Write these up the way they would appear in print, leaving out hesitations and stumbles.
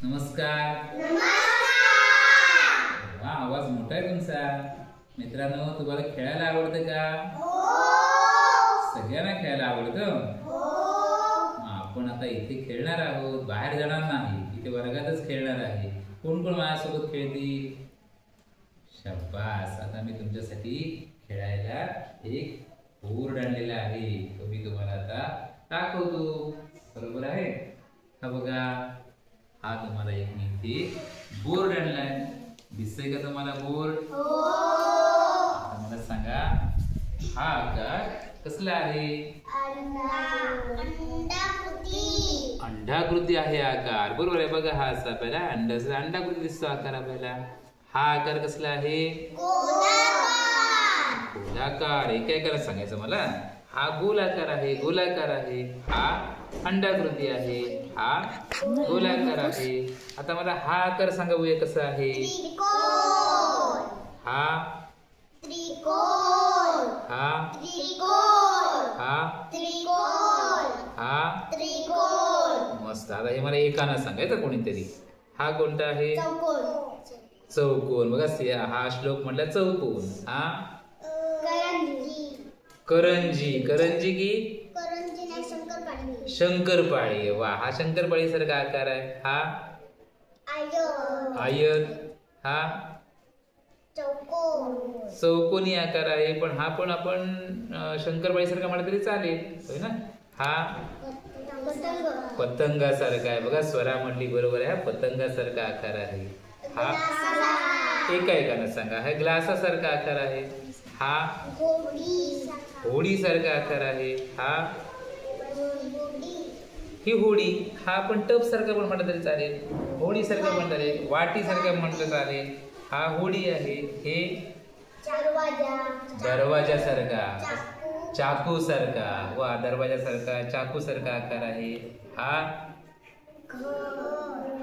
नमस्कार. वा, आवाज मोठा आहे तुमचा. मित्रांनो, तुम्हाला खेळायला आवडतं का? सगळ्यांना खेळायला आवडतं. आपण आता इथे खेळणार आहोत, बाहेर जाणार नाही. इथे वर्गातच खेळणार आहे. कोण कोण माझ्यासोबत खेळतील? शाबास. आता मी तुमच्यासाठी खेळायला एक बोर्ड आणलेला आहे, तो मी तुम्हाला आता दाखवतो. बरोबर आहे? हा बघा, हा तुम्हाला एक मी इथे बोर्ड आणलाय. दिसतोय का तुम्हाला बोर्ड? आता मला सांगा, हा आकार कसला आहे? अंडाकृती आहे आकार. बरोबर आहे. बघा, हा असा पहिला अंडाकृती दिसतो आकार आपल्याला. हा आकार कसला आहे? गोलाकार. एकाएकाला सांगायचं मला. हा गोलाकार आहे, गोलाकार आहे. हा अंडाकृती आहे, हा गोलाकार आहे. आता मला हा आकार सांगा बघूया कसा आहे? हा त्रिकोण, हा त्रिकोण, हा त्रिकोण, हा त्रिकोण. मस्त. आता हे मला एकानं सांगायचं कोणीतरी. हा कोणता आहे? चौकोन, चौकोन. बघा, हा श्लोक म्हटला चौकोन. हा करंजी, करंजी. करंजी की करंजी नाही, शंकरपाळी. शंकरपाळी. वा, हा शंकरपाळी सारखा आकार आहे. हा आयत, आयत. हा चौकोन, चौकोनी आकार आहे. पण हा पण आपण शंकरपाळी सारखा म्हटलं तरी चालेल, होय ना? हा पतंग, पतंगासारखा आहे. बघा, स्वरा म्हटली बरोबर आहे. हा पतंगासारखा आकार आहे. हा एकानं सांगा. हा ग्लासासारखा आकार आहे. हा होडीसारखा आकार आहे. हा ही होडी. हा पण टप सारखा पण म्हटलं तरी चालेल, होडी सारखा पण चालेल, वाटी सारखा म्हटलं चालेल. हा होडी आहे. हे दरवाजा सारखा, चाकू सारखा. वा, दरवाजा सारखा, चाकू सारखा आकार आहे. हा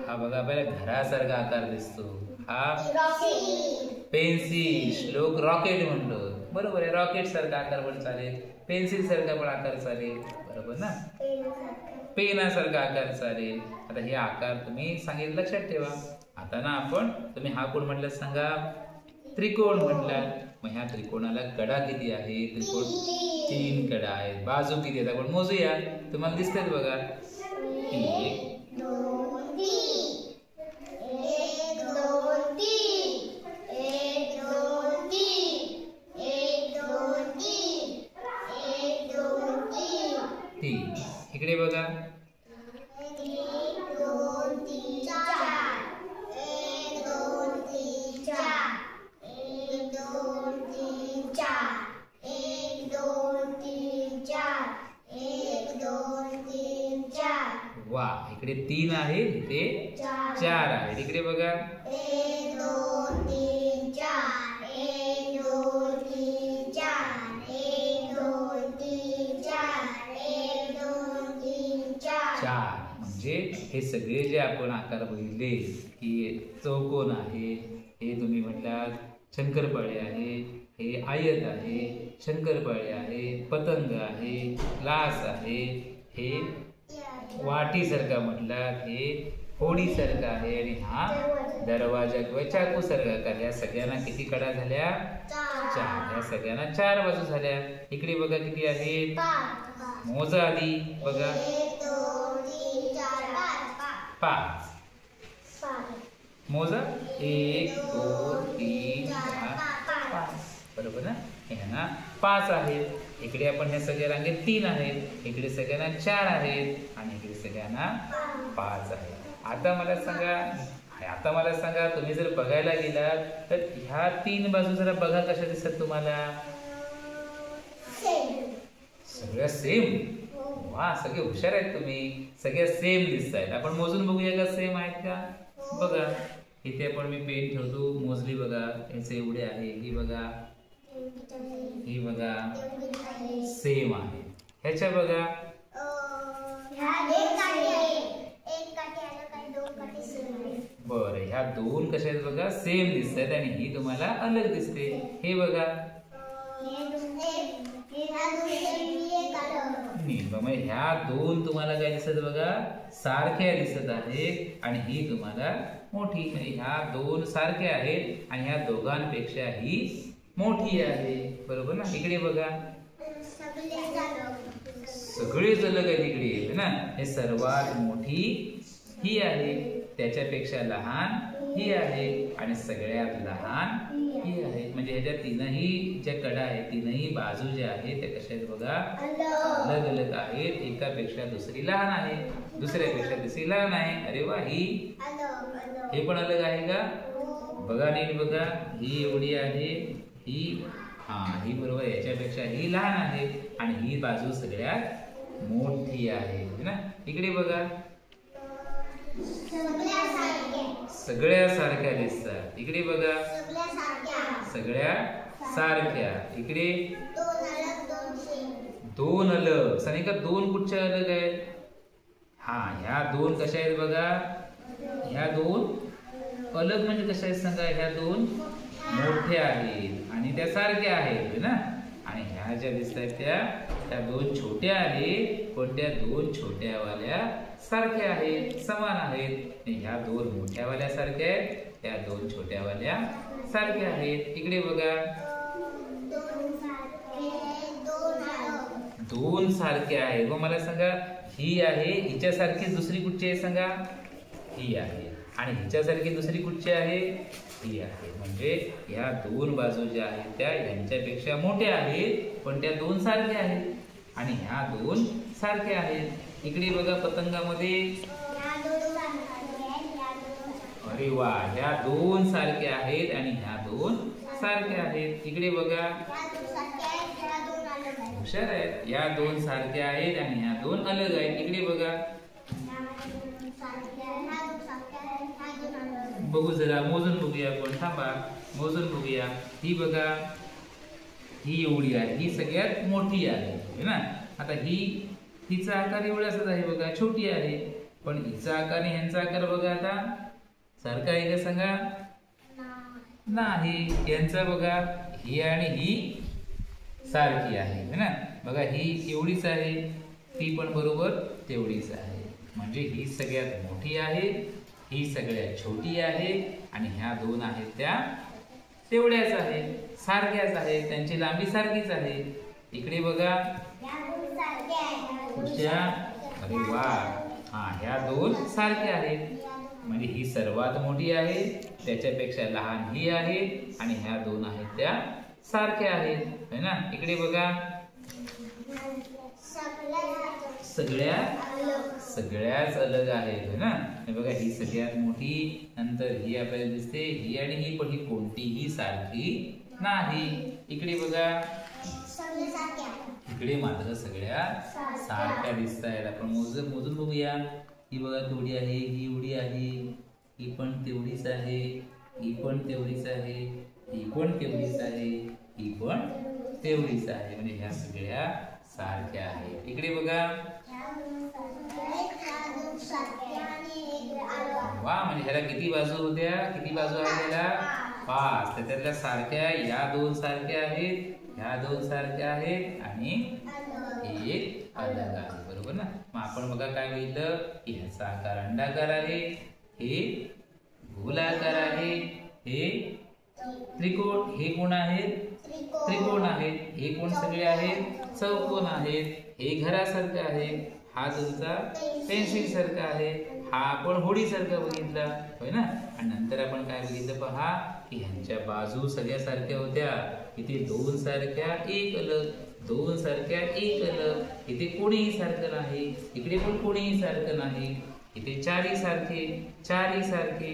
हा बघा, पहिला घरासारखा आकार दिसतो. हा पेन्सिल. श्लोक रॉकेट म्हणतो. बरोबर आहे. रॉकेट सारखा आकार पण चालेल, पेन्सिल सारखा पण आकार चालेल. बरोबर ना? पेनासारखा आकार चालेल. आता हे आकार तुम्ही सांगितलं, लक्षात ठेवा. आता ना आपण, तुम्ही हा कोण म्हटलं सांगा? त्रिकोण म्हटला. मग ह्या त्रिकोणाला कडा किती आहे? त्रिकोण 3 कडा आहेत. बाजू किती आहेत आपण मोजूया. तुम्हाला दिसतात बघा. 1 3. इकडे बघा. 1 2 3 4, 1 2 3 4, 1 2 3 4, 1 2 3 4, 1 2 3 4. वा, इकडे 3 आहे, इथे 4 आहे. इकडे बघा. 1 2 3 4, 1 2 3 4, 1 2 3 4, 1 2 3 4. 4 म्हणजे हे सगळे जे आपण आकार बघितले की चौकोन आहे, हे तुम्ही म्हटलात शंकरपाळी आहे, हे आयत आहे, शंकरपाळी आहे, पतंग आहे, ग्लास आहे, हे वाटीसारखा म्हटलात, हे होडीसारखा आहे, आणि हा दरवाजा किंवा चाकू सारखा आकार. या सगळ्यांना किती कडा झाल्या? 4. या सगळ्यांना 4 बाजू झाल्या. इकडे बघा किती आहेत? मोजा आधी. बघा, 1 2 3 4 5. 5. मोजा. 1 2 3 4 5. बरोबर ना? ह्यांना 5 आहेत. इकडे आपण ह्या सगळ्या रांगेत 3 आहेत. इकडे सगळ्यांना 4 आहेत, आणि इकडे सगळ्यांना 5 आहेत. आता मला सांगा, तुम्ही जर बघायला गेलात तर ह्या 3 बाजू जरा बघा कशा दिसतात तुम्हाला? सगळ्या सेम. वा, सगळे हुशार आहेत तुम्ही. सगळ्या सेम दिसत आहेत. आपण मोजून बघूया का सेम आहेत का? बघा, इथे आपण मी पेन ठेवतो, मोजली बघा. याचे एवढे आहे. ही बघा, ही बघा, सेम आहे. ह्याच्या बघा. बरं, ह्या 2 कशा आहेत बघा? सेम दिसत आहेत, आणि ही तुम्हाला अलग दिसते. हे बघा, नील. मग ह्या दोन तुम्हाला काय दिसत बघा सारख्या दिसत आहेत आणि ही तुम्हाला मोठी, म्हणजे ह्या दोन सारख्या आहेत आणि ह्या दोघांपेक्षा ही मोठी आहे, बरोबर ना. इकडे बघा सगळेच अलग आहेत इकडे ना. हे सर्वात मोठी ही आहे, त्याच्यापेक्षा लहान ही आहे आणि सगळ्यात लहान ही आहे. म्हणजे ह्याच्या तीनही ज्या कडा आहेत, तीनही बाजू ज्या आहेत त्या कशा आहेत बघा अलग अलग आहेत. एकापेक्षा दुसरी लहान आहे, दुसऱ्यापेक्षा दुसरी लहान आहे. अरे वा, ही हे पण अलग आहे का? बघा नीट बघा, ही एवढी आहे, ही ही बरोबर, याच्यापेक्षा ही लहान आहे आणि ही बाजू सगळ्यात मोठी आहे ना. इकडे बघा सगळ्या सारख्या दिसतात. इकडे बघा सगळ्या सारख्या. इकडे दोन अलग. सानिका दोन कुठच्या अलग आहेत? ह्या दोन कशा आहेत बघा, ह्या दोन अलग म्हणजे कशा आहेत सांगा. ह्या दोन मोठ्या आहेत आणि त्या सारख्या आहेत ना. आणि ह्या ज्या दिसत आहेत त्या दोन छोट्या आहेत, पण त्या दोन छोट्यावाल्या सारख्या आहेत, समान आहेत. ह्या दोन मोठ्यावाल्या सारख्या आहेत, त्या दोन छोट्यावाल्या सारख्या आहेत. इकडे बघा दोन सारख्या आहेत. मग मला सांगा, ही आहे, हिच्यासारखी दुसरी कुठची आहे सांगा? ही आहे. आणि हिच्यासारखी दुसरी कुठची आहे? ही आहे. म्हणजे ह्या दोन बाजू ज्या आहेत त्या यांच्यापेक्षा मोठ्या आहेत, पण त्या दोन सारख्या आहेत आणि ह्या दोन सारख्या आहेत. इकडे बघा पतंगामध्ये, अरे वा, ह्या दोन सारख्या आहेत आणि ह्या दोन सारख्या आहेत. इकडे बघा हुशार आहेत, या दोन सारख्या आहेत आणि ह्या दोन अलग आहेत. इकडे बघा, बघू जरा, मोजून बघूया आपण, थांबा मोजून बघूया. ही बघा, ही एवढी आहे, ही सगळ्यात मोठी आहे ना. आता हिचा आकार एवढाच आहे बघा, छोटी आहे. पण हिचा आकार आणि ह्यांचा आकार बघा आता सारखा आहे का सांगा? नाही. यांचा बघा, ही आणि ही सारखी आहे ना. बघा ही एवढीच आहे, ती पण बरोबर तेवढीच आहे. म्हणजे ही सगळ्यात मोठी आहे, ही सगळ्यात छोटी आहे आणि ह्या दोन आहेत त्या तेवढ्याच आहेत, सारख्याच आहेत, त्यांची लांबी सारखीच आहे. इकडे बघा कुठच्या, अरे वा, ह्या दोन सारख्या आहेत. म्हणजे ही सर्वात मोठी आहे, त्याच्यापेक्षा लहान ही आहे आणि ह्या दोन आहेत त्या सारख्या आहेत है ना. इकडे बघा सगळ्याच अलग आहेत ना. बघा ही सगळ्यात मोठी, नंतर ही आपल्याला दिसते, ही आणि ही, पण ही कोणतीही सारखी नाही. इकडे बघा, इकडे मात्र सगळ्या सारख्या दिसत आहेत. आपण मोजून बघूया. ही बघा तेवढी आहे, ही एवढी आहे, ही पण तेवढीच आहे, ही पण तेवढीच आहे, ही पण तेवढीच आहे, ही पण तेवढीच आहे. म्हणजे ह्या सगळ्या सारख्या आहेत. इकडे बघा, वा, म्हणजे ह्याला किती बाजू होत्या, किती बाजू आहे त्याला? 5. तर त्यातल्या सारख्या या दोन सारख्या आहेत, ह्या दोन सारख्या आहेत आणि एक अलग आहे, बरोबर ना. मग आपण बघा काय बघितलं की ह्याचा आकार अंडाकार आहे, हे गोलाकार आहे, हे त्रिकोण, हे कोण आहेत? त्रिकोण आहेत. हे कोण सगळे आहेत? चौकोन आहेत. हे घरासारखं आहे, हा तुमचा पेन्सिल सारखा आहे, हा आपण होडी सारखा बघितला होय ना. आणि नंतर आपण काय बघितलं पहा की ह्यांच्या बाजू सगळ्या सारख्या होत्या. इथे दोन सारख्या एक अलग, दोन सारख्या एक अलग. इथे कोणीही सारखं नाही, इकडे पण कोणीही सारखं नाही. इथे चारही सारखे, चारही सारखे,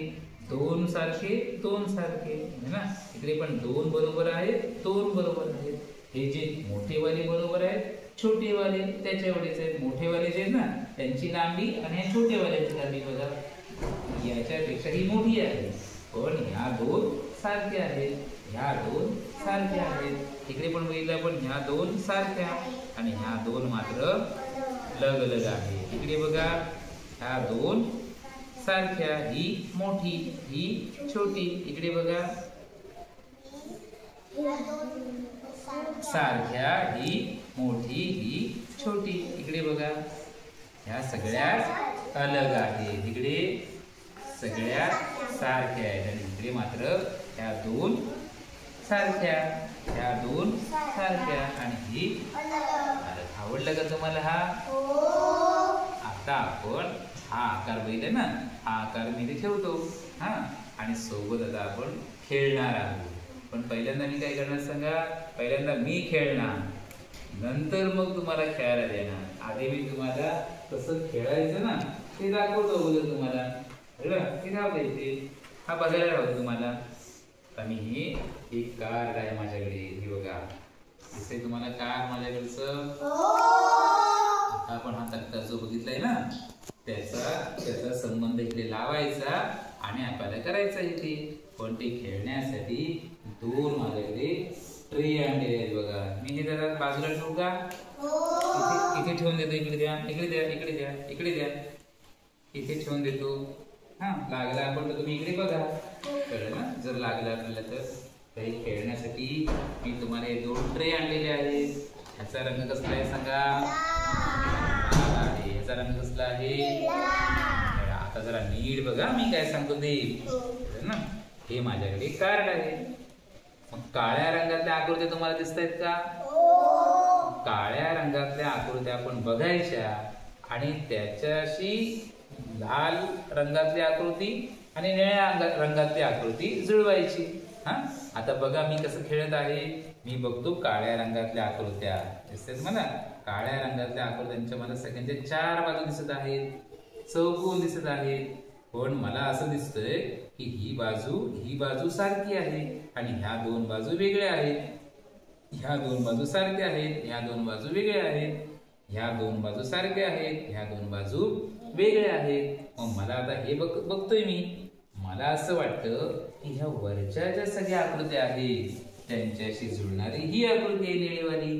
दोन सारखे, दोन सारखे है ना. इकडे पण दोन बरोबर आहेत, दोन बरोबर आहेत. हे जे मोठेवाले बरोबर आहेत, छोटेवाले त्याच्या एवढेच आहेत. मोठेवाले जे आहेत ना त्यांची लांबी आणि या छोटेवाल्याची लांबी बघा याच्यापेक्षा ही मोठी आहे, पण ह्या दोन सारख्या आहेत, ह्या दोन सारख्या आहेत. इकडे पण बघितलं आपण, ह्या दोन सारख्या आणि ह्या दोन मात्र अलग अलग आहे. इकडे बघा, ह्या दोन सारख्या, ही मोठी, ही छोटी. इकडे बघा, सारख्या, ही मोठी, ही छोटी. इकडे बघा ह्या सगळ्या अलग आहेत, इकडे सगळ्या सारख्या आहेत आणि इकडे मात्र ह्या दोन सारख्या, ह्या दोन सारख्या आणि ही अलग. आवडलं का तुम्हाला हा? आता आपण हा आकार बघितला ना, हा आकार मी इथे ठेवतो हा आणि सोबत आता आपण खेळणार आहोत. पण पहिल्यांदा मी काय करणार सांगा? पहिल्यांदा मी खेळणार, नंतर मग तुम्हाला खेळायला देणार. आधी मी तुम्हाला कसं खेळायचं ना ते दाखवतो अगोदर तुम्हाला. ते राहते ते हा बघायला राहतो तुम्हाला. आता मी ही एक कार्ड आहे माझ्याकडे, हे बघा दिसतंय तुम्हाला कार्ड माझ्याकडचं. आपण हा तक्ता जो बघितलाय ना त्याचा संबंध इकडे लावायचा आणि आपल्याला करायचा इथे. पण ते खेळण्यासाठी दोन माझ्याकडे ट्रे आणलेले आहेत बघा. मी हे जरा बाजूला ठेवू का? इथे ठेवून देतो. इकडे द्या, इकडे द्या, इकडे द्या, इकडे द्या, इथे ठेवून देतो. हा लागला आपण तर तुम्ही इकडे बघा, कळलं ना? जर लागलं आपल्याला तर हे खेळण्यासाठी मी तुम्हाला हे दोन ट्रे आणलेले आहेत. ह्याचा रंग कसला आहे सांगा? ह्याचा रंग कसला आहे? आता जरा नीट बघा मी काय सांगतो ते ना. हे माझ्याकडे कार्ड आहे. मग काळ्या रंगातल्या आकृत्या तुम्हाला दिसत आहेत का? काळ्या रंगातल्या आकृत्या आपण बघायच्या आणि त्याच्याशी लाल रंगातली आकृती आणि निळ्या रंगातली आकृती जुळवायची. हा आता बघा मी कसं खेळत आहे. मी बघतो काळ्या रंगातल्या आकृत्या दिसतात मला. काळ्या रंगातल्या आकृत्यांच्या मला सगळ्यांच्या चार बाजू दिसत आहेत, चौकोन दिसत आहेत. पण मला असं दिसतंय की ही बाजू सारखी आहे आणि ह्या दोन बाजू वेगळ्या आहेत. ह्या दोन बाजू सारख्या आहेत, ह्या दोन बाजू वेगळ्या आहेत. ह्या दोन बाजू सारख्या आहेत, ह्या दोन बाजू वेगळ्या आहेत. मग मला आता हे बघतोय मी. मला असं वाटतं की ह्या वरच्या ज्या सगळ्या आकृत्या आहेत त्यांच्याशी जुळणारी ही आकृती आहे निळीवाली.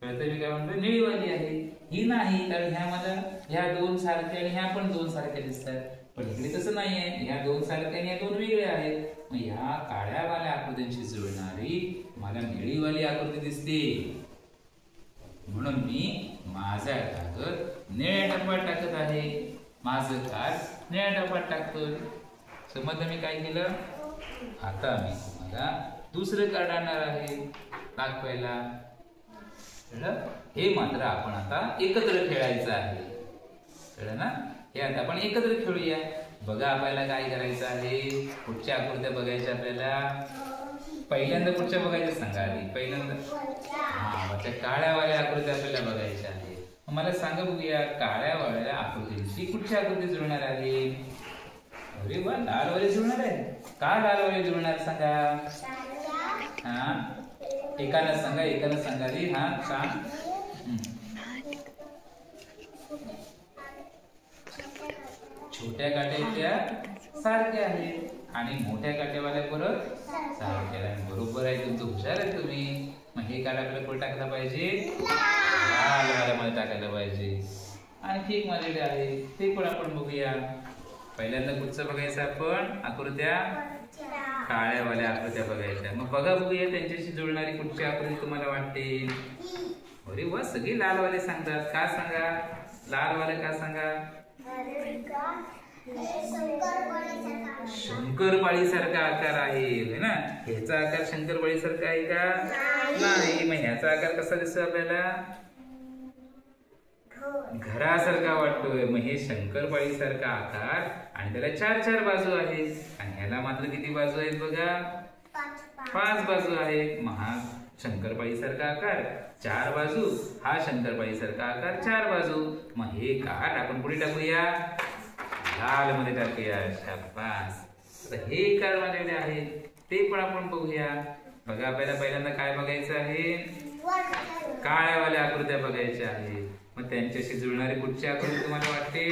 कळतंय मी काय म्हणतोय? निळीवाली आहे. ही नाही, कारण ह्या मला ह्या दोन सारख्या आणि ह्या पण दोन सारख्या दिसतात. पण इकडे तसं नाही आहे. ह्या दोन सारख्या आणि ह्या दोन वेगळ्या आहेत. मग ह्या काळ्यावाल्या आकृत्यांशी जुळणारी मला निळीवाली आकृती दिसते. म्हणून मी माझा कागद निळ्या टप्प्यात टाकत आहे. माझं कार्ड निळ्या टप्प्यात टाकतोय. समजलं मी काय केलं? आता मी तुम्हाला दुसरं कार्ड आणणार आहे दाखवायला. हे मात्र आपण आता एकत्र खेळायचं आहे. कळलं ना? हे आता आपण एकत्र खेळूया. बघा आपल्याला काय करायचं आहे. कुठच्या आकृत्या बघायच्या आपल्याला? पहिल्यांदा कुठच्या बघायच्या सांगा आधी. पहिल्यांदा त्या काळ्यावाल्या आकृत्या आपल्याला बघायच्या आहे. मला सांगा बघूया काळ्यावाल्या आकृतीची कुठची आकृती जुळणार आहे? अरे वा, लालवाली जुळणार आहे. का लालवाली जुळणार सांगा? हा एकाला सांगा रे. हा सांग. छोट्या काट्याच्या सारख्या आहेत आणि मोठ्या काट्यावाल्या परत सारख्या आहेत. बरोबर आहे, तुमचं हुशार आहे तुम्ही. मग हे कार्ड आपल्याला कुठे टाकलं पाहिजे? लालवाल्यामध्ये टाकायला पाहिजे. आणखी एक माझ्याकडे आहे, ते पण आपण बघूया. पहिल्यांदा कुठचं बघायचं आपण? आकृत्या काळ्यावाल्या आकृत्या बघायच्या. मग बघूया त्यांच्याशी जुळणारी कुठची आकृती तुम्हाला वाटते? अरे वा, सगळी लालवाले सांगतात. का सांगा? लालवाले का सांगा? शंकरपाळी सारखा आकार आहे ना. ह्याचा आकार शंकरपाळी सारखा आहे का? नाही. मग ह्याचा आकार कसा दिसतो आपल्याला? घरासारखा वाटतोय. मग हे शंकरपाळी सारखा आकार आणि त्याला चार चार बाजू आहेत आणि ह्याला मात्र किती बाजू आहेत बघा? 5 बाजू आहेत. मग हा शंकरपाळी सारखा आकार 4 बाजू, हा शंकरपाळी सारखा आकार 4 बाजू. मग हे कार्ड आपण कुठे टाकूया? लाल मध्ये टाकूया. शाबास. आता हे कार्ड माझ्याकडे आहे, ते पण आपण बघूया. बघा आपल्याला पहिल्यांदा काय बघायचं आहे? काळ्यावाल्या आकृत्या बघायच्या आहेत. मग त्यांच्याशी जुळणारी कुठची आकृती तुम्हाला वाटते?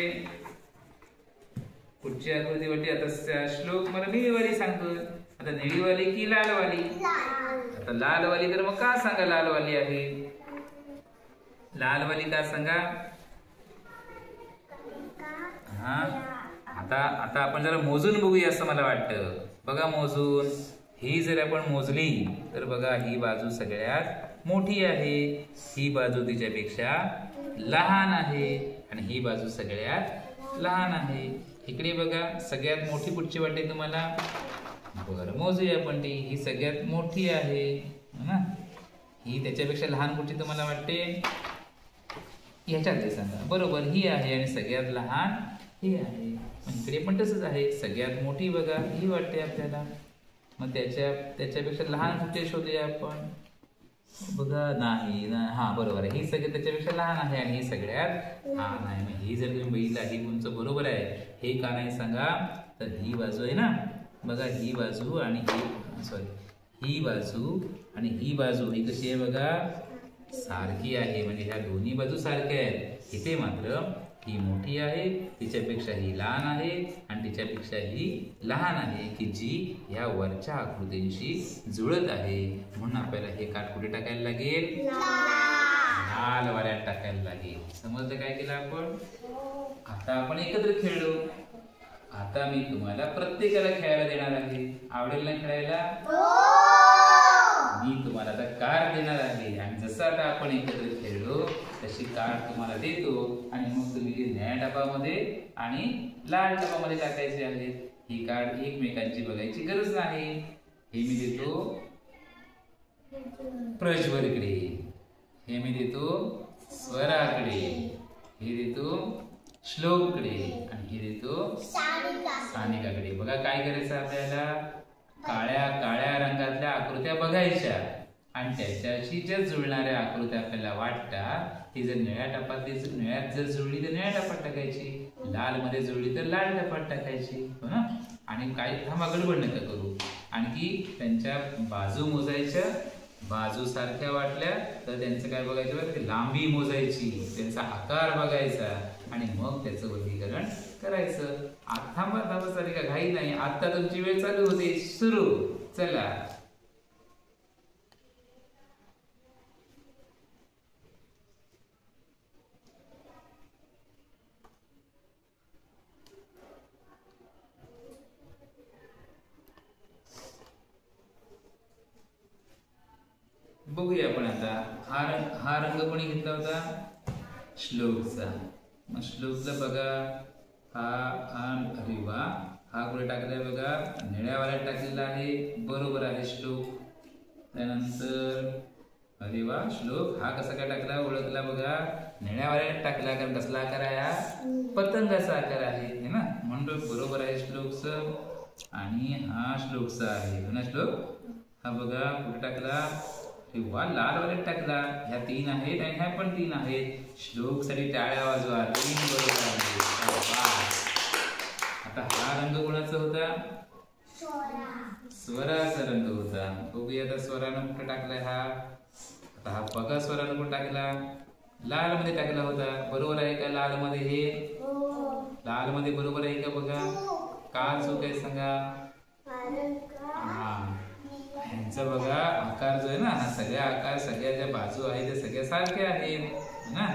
कुठची आकृती वाटते? आता श्लोक मला निळीवाली सांगतोय. आता निळीवाली की लालवाली? आता लालवाली. तर मग का सांगा लालवाली आहे? लालवाली का सांगा? हा आता आपण जरा मोजून बघूया असं मला वाटतं. बघा मोजून, ही जर आपण मोजली तर बघा ही बाजू सगळ्यात मोठी आहे, ही बाजू तिच्यापेक्षा लहान आहे आणि ही बाजू सगळ्यात लहान आहे. इकडे बघा, सगळ्यात मोठी कुठची वाटते तुम्हाला? बरं, मोजूया आपण ती. ही सगळ्यात मोठी आहे ना. ही त्याच्यापेक्षा लहान कुठची तुम्हाला वाटते? ह्याच्यातले सांगा. बरोबर, ही आहे आणि सगळ्यात लहान ही आहे. इकडे पण तसंच आहे. सगळ्यात मोठी बघा ही वाटते आपल्याला. मग त्याच्यापेक्षा लहान कुठे शोधूया आपण? बघा, नाही ना. हा, बरोबर आहे, ही सगळ्यात त्याच्यापेक्षा लहान आहे आणि ही सगळ्यात लहान आहे. मग ही जर तुम्ही बघितला, ही तुमचं बरोबर आहे. हे का नाही सांगा? तर ही बाजू आहे ना, बघा, ही बाजू आणि ही बाजू आणि ही बाजू ही कशी आहे बघा? सारखी आहे. म्हणजे ह्या दोन्ही बाजू सारख्या आहेत. इथे मात्र ही मोठी आहे, तिच्यापेक्षा ही लहान आहे आणि तिच्यापेक्षा ही लहान आहे, की जी ह्या वरच्या आकृतींशी जुळत आहे. म्हणून आपल्याला हे काठ कुठे टाकायला लागेल? लाल वाऱ्यात टाकायला लागेल. समजलं काय केलं आपण? आता आपण एकत्र खेळलो. आता मी तुम्हाला प्रत्येकाला खेळायला देणार आहे. आवडेल ना खेळायला? मी तुम्हाला आता कार्ड देणार आहे आणि जसं आता आपण एकत्र खेळलो तशी कार्ड तुम्हाला देतो आणि मग तुम्ही ती निळ्या डब्यामध्ये आणि लाल डब्यामध्ये टाकायचे आहेत. ही कार्ड एकमेकांची बघायची गरज नाही. हे मी देतो प्रज्वलकडे, हे मी देतो स्वराकडे, हे देतो श्लोककडे आणि हे देतो सानिकाकडे. बघा काय करायचं आपल्याला? काळ्या रंगातल्या आकृत्या बघायच्या आणि त्याच्याशी ज्या जुळणाऱ्या आकृत्या आपल्याला वाटतात ती जर निळ्या निळ्यात जर जुळली तर निळ्या टपात टाकायची, लाल मध्ये जुळली तर लाल टपात टाकायची, हो ना. आणि काही थांबा, गडबड नका करू. आणखी त्यांच्या बाजू मोजायच्या. बाजू सारख्या वाटल्या तर त्यांचं काय बघायचं बरं? लांबी मोजायची, त्यांचा आकार बघायचा आणि मग त्याचं वर्गीकरण करायचं. थांबा चालेल का? घाई नाही. आता तुमची वेळ चालू होते. सुरू. चला. बघूया आपण आता. हा रंग कोणी घेतला होता? श्लोकचा. मग श्लोकला बघा, अरे वा, हा कुठे टाकलाय बघा? निळ्या वाल्यात टाकलेला आहे. बरोबर आहे श्लोक. त्यानंतर अरे वा, श्लोक हा कसा काय टाकला? ओळखला बघा, निळ्या वाल्यात टाकला. कारण कसला आकार आहे हा? पतंगाचा आकार आहे ना. म्हणून बरोबर आहे श्लोकचं. आणि हा श्लोकचा आहे ना श्लोक. हा बघा कुठे टाकला? वा, लाल वाल्यात टाकला. ह्या 3 आहेत आणि ह्या पण 3 आहेत. श्लोक साठी टाळ्या वाजवा. 3 बरोबर आहे. आता हा रंग कोणाचा होता? स्वराचा रंग होता. बघूया आता स्वरानं कुठे टाकलाय हा? आता हा बघा, स्वरानं कुठे टाकला? लाल मध्ये टाकला होता. बरोबर आहे का? लाल मध्ये, हे लाल मध्ये बरोबर आहे का? बघा, का चूक आहे सांगा? हा, ह्यांचा बघा आकार जो आहे ना, हा सगळ्या आकार, सगळ्या ज्या बाजू आहेत त्या सगळ्या सारख्या आहेत ना.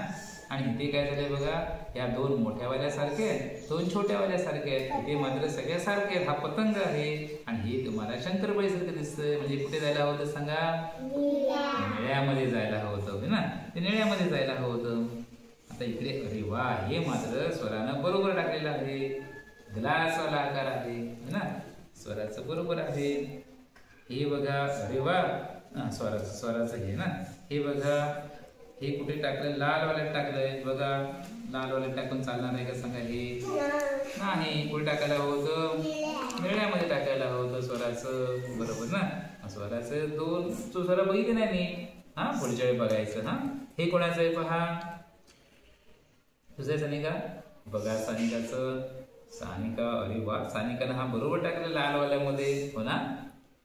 आणि इथे काय झालंय बघा, या 2 मोठ्यावाल्या सारखे आहेत, 2 छोट्यावाल्या सारखे आहेत. इथे मात्र सगळ्या सारखे आहेत. हा पतंग आहे आणि हे तुम्हाला शंकरपाळी सारखं दिसतंय. म्हणजे कुठे जायला हवं होतं सांगा? निळ्यामध्ये जायला हवं होतं ना. ते निळ्यामध्ये जायला हवं होतं. आता इकडे अरे वा, हे मात्र स्वरानं बरोबर टाकलेलं आहे. ग्लासवाला आकार आहे ना. स्वराचं बरोबर आहे. हे बघा, अरे वा, स्वराचं हे ना. हे बघा, हे कुठे टाकलं? लाल वाल्यात टाकलंय. बघा, लाल वाल्यात टाकून चालणार आहे का सांगा? हे नाही. कुठे टाकायला हवं होतं? निळ्यामध्ये टाकायला हवं होतं स्वराचं. बरोबर ना. स्वराचं 2 स्वरा बघितले नाही मी. हा, पुढच्या वेळी बघायचं. हा, हे कोणाचं आहे पहा? तुझं सानिका. बघा सानिकाचं. सानिका, अरे वा, सानिकानं हा बरोबर टाकलं लालवाल्यामध्ये, हो ना.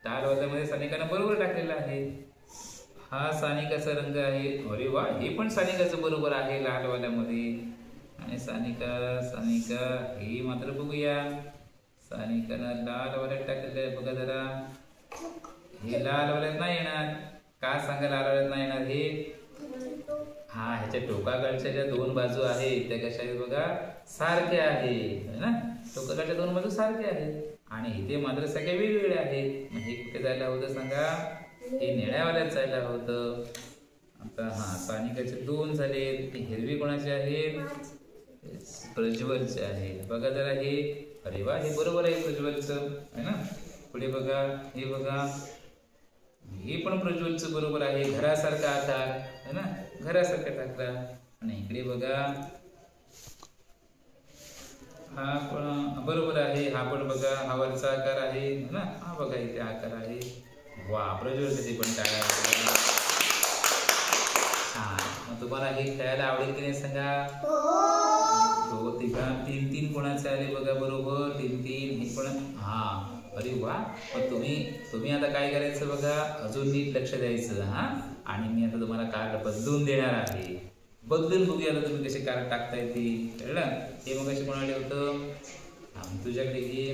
लालवाल्यामध्ये सानिकानं बरोबर टाकलेला आहे. हा सानिकाचा रंग आहे. अरे वा, हे पण सानिकाचं बरोबर आहे लालवाल्यामध्ये. आणि सानिका हे मात्र बघूया. सानिकानं लालवाल्यात टाकलेलं आहे. बघा जरा, हे लालवाल्यात नाही येणार. का सांगा लालवाल्यात नाही येणार? हे हा, ह्याच्या टोकाकडच्या ज्या 2 बाजू आहेत त्या कशा आहेत बघा? सारख्या आहेत ना. टोकाकडच्या 2 बाजू सारख्या आहेत आणि इथे मात्र सगळ्या वेगवेगळ्या आहेत. मग हे कुठे जायला होतं सांगा? हे निळ्यावाल्यात जायला होतं. आता सानिकाचे 2 झालेत. हिरवी कोणाचे आहेत? प्रज्वलचे आहेत. बघा जरा हे. अरे वा, हे बरोबर आहे प्रज्वलचं आहे ना. पुढे बघा, हे बघा, हे पण प्रज्वलचं बरोबर आहे. घरासारखा आकार आहे ना, घरासारखा टाकला. आणि इकडे बघा, हा पण बरोबर आहे. हा पण बघा, हा वरचा आकार आहे ना. हा बघा इथे आकार आहे. वा, प्रज्वलसाठी पण टाळ्या. छान. मग तुम्हाला हे खेळायला आवडेल की नाही सांगा? हो. 3 कोणाचे आले बघा बरोबर. 3 हे पण. अरे वा. पण तुम्ही आता काय करायचं बघा, अजून नीट लक्ष द्यायचं. आणि मी आता तुम्हाला कार्ड बदलून देणार आहे. बदलून बघूया आता तुम्ही कसे कार्ड टाकता येतील. कळलं? हे मग कसे कोणाकडे होतं? तुझ्याकडे घे.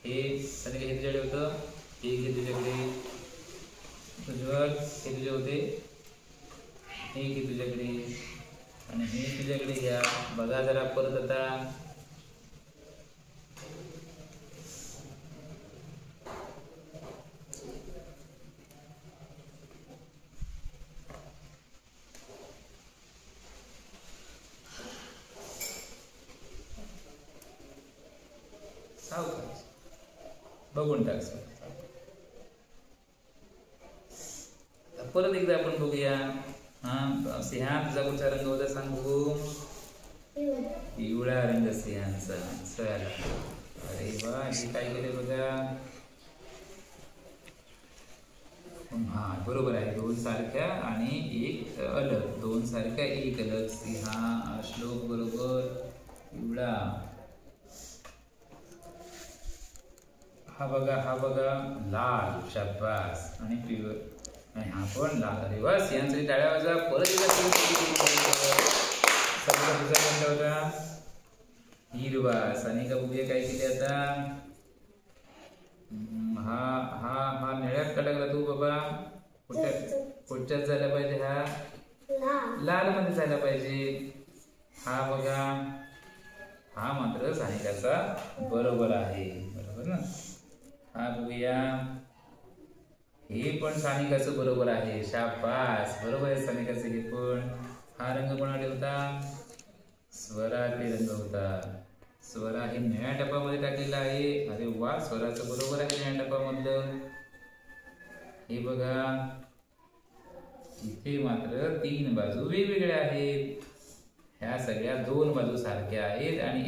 हे तुझ्याकडे होतं. हे घे तुझ्याकडे. प्रज्वल, हे तुझे होते. हे घे तुझ्याकडे. आणि हे तुझ्याकडे घ्या. बघा जरा परत आता. बघून टाक. परत एकदा आपण बघूया. सिंहात तुझा कुठचा रंग होता सांगू? पिवळा रंग सिंहांचा. चला. अरे वा, हे काय केले बघा. बरोबर आहे. 2 सारख्या आणि 1 अलग. 2 सारख्या 1 अलग. सिंहा, श्लोक बरोबर. पिवळा. हा बघा लाल. शाबास. आणि पिवळा. आणि हा पण लाल. अरे वा, सिंहांसाठी टाळ्या वाजवा. परत एकदा तुझा कोणता होता? हिरवा. सानिका बघूया काय केले आता. हा निळ्यात टाकला तू बाबा. कुठच्यात झाला पाहिजे? हा लाल मध्ये झाला पाहिजे. हा बघा, हा मात्र सानिकाचा बरोबर आहे. बरोबर ना. हा बघूया. हे पण सानिकाचं बरोबर आहे. शाबास. बरोबर आहे सानिकाचं हे पण. हा रंग कोणाकडे होता? स्वराकडे रंग होता. स्वरा हे निळ्या डब्यामध्ये टाकलेला आहे. अरे वा, स्वराचं बरोबर आहे निळ्या डब्यामधलं. हे बघा, इथे मात्र 3 बाजू वेगवेगळ्या आहेत. ह्या सगळ्या 2 बाजू सारख्या आहेत आणि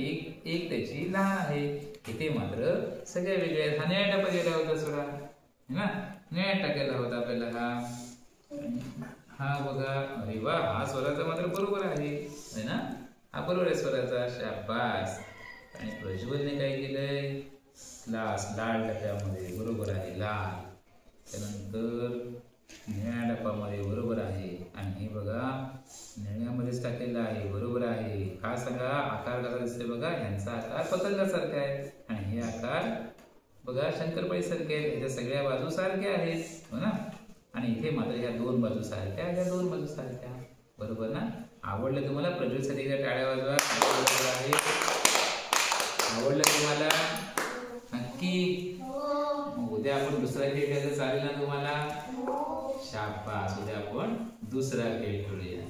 एक त्याची लहान आहे. इथे मात्र सगळ्या वेगळ्या आहेत. हा निळ्या डब्यात गेला होता स्वरा है ना. निळ्या टाकायला होता आपल्याला हा बघा. अरे वा, हा स्वराचा मात्र बरोबर आहे ना. हा बरोबर आहे स्वराचा. शाबास. आणि प्रज्वलने काय केलंय? लाल डब्यामध्ये. बरोबर आहे, लाल. त्यानंतर निळ्या डब्यामध्ये. बरोबर आहे. आणि हे बघा, निळ्यामध्येच टाकलेला आहे. बरोबर आहे. हा सांगा आकार कसा दिसतोय बघा. ह्यांचा आकार पतंगासारखा आहे आणि हे आकार बघा शंकरपाळी सारखे आहेत. ह्याच्या सगळ्या बाजू सारख्या आहेत हो ना. आणि इथे मात्र ह्या 2 बाजू सारख्या, ह्या 2 बाजू सारख्या. बरोबर ना. आवडलं तुम्हाला? प्रज्वलसाठी एकदा टाळ्या वाजवा. आवडलं तुम्हाला? नक्की. उद्या आपण दुसरा खेळ खेळायचा चालेल ना तुम्हाला? शाबास. उद्या आपण दुसरा खेळ खेळूया.